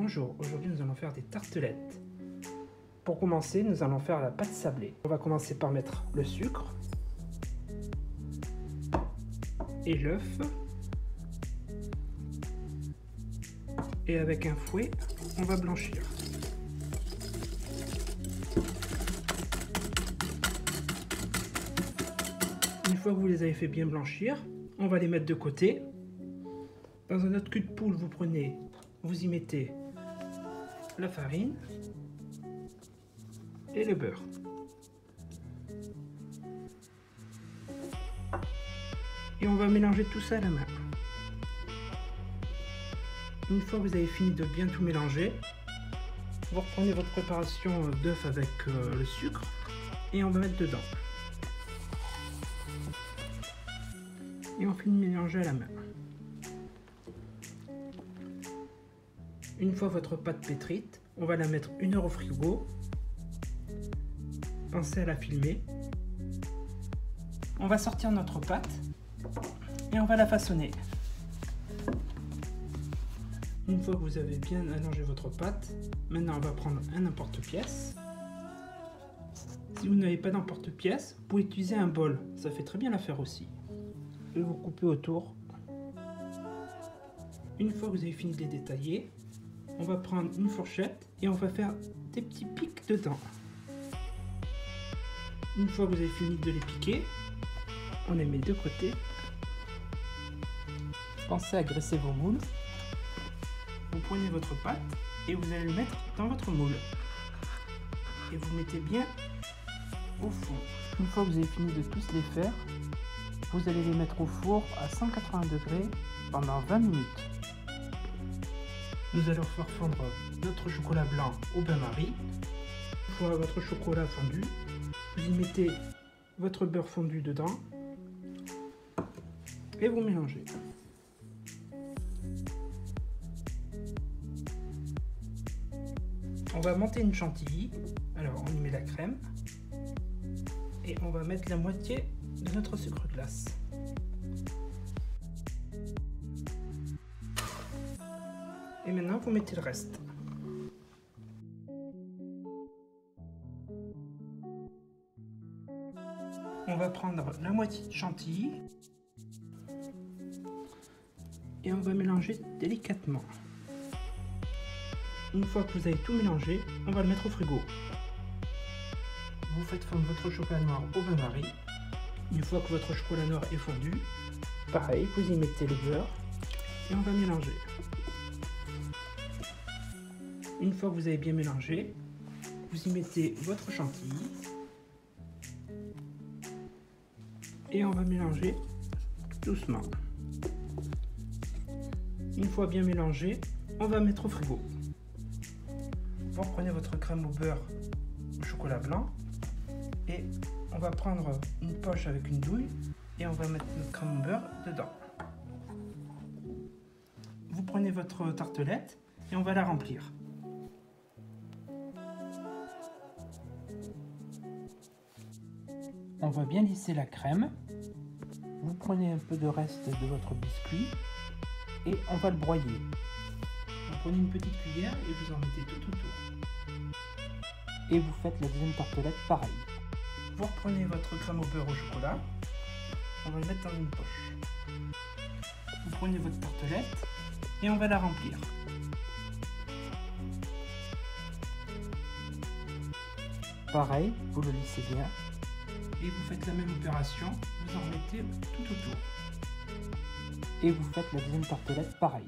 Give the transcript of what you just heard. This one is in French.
Bonjour, aujourd'hui nous allons faire des tartelettes. Pour commencer, nous allons faire la pâte sablée. On va commencer par mettre le sucre et l'œuf. Et avec un fouet, on va blanchir. Une fois que vous les avez fait bien blanchir, on va les mettre de côté. Dans un autre cul de poule, vous y mettez la farine et le beurre. Et on va mélanger tout ça à la main. Une fois que vous avez fini de bien tout mélanger, vous reprenez votre préparation d'œuf avec le sucre et on va mettre dedans. Et on finit de mélanger à la main. Une fois votre pâte pétrite, on va la mettre 1 heure au frigo. Pensez à la filmer. On va sortir notre pâte et on va la façonner. Une fois que vous avez bien allongé votre pâte, maintenant on va prendre un emporte-pièce. Si vous n'avez pas d'emporte-pièce, vous pouvez utiliser un bol, ça fait très bien l'affaire aussi. Et vous coupez autour. Une fois que vous avez fini de les détailler, on va prendre une fourchette et on va faire des petits pics dedans. Une fois que vous avez fini de les piquer, on les met de côté. Pensez à graisser vos moules. Vous prenez votre pâte et vous allez le mettre dans votre moule. Et vous mettez bien au fond. Une fois que vous avez fini de tous les faire, vous allez les mettre au four à 180 degrés pendant 20 minutes. Nous allons faire fondre notre chocolat blanc au bain-marie. Une fois votre chocolat fondu, vous y mettez votre beurre fondu dedans et vous mélangez. On va monter une chantilly. Alors on y met la crème et on va mettre la moitié de notre sucre glace. Et maintenant, vous mettez le reste. On va prendre la moitié de chantilly et on va mélanger délicatement. Une fois que vous avez tout mélangé, on va le mettre au frigo. Vous faites fondre votre chocolat noir au bain-marie. Une fois que votre chocolat noir est fondu, pareil, vous y mettez le beurre et on va mélanger. Une fois que vous avez bien mélangé, vous y mettez votre chantilly et on va mélanger doucement. Une fois bien mélangé, on va mettre au frigo. Vous reprenez votre crème au beurre au chocolat blanc et on va prendre une poche avec une douille et on va mettre notre crème au beurre dedans. Vous prenez votre tartelette et on va la remplir. On va bien lisser la crème. Vous prenez un peu de reste de votre biscuit et on va le broyer. Vous prenez une petite cuillère et vous en mettez tout autour. Et vous faites la deuxième tartelette pareil. Vous reprenez votre crème au beurre au chocolat. On va le mettre dans une poche. Vous prenez votre tartelette et on va la remplir. Pareil, vous le lissez bien. Et vous faites la même opération, vous en mettez tout autour. Et vous faites la deuxième tartelette pareil.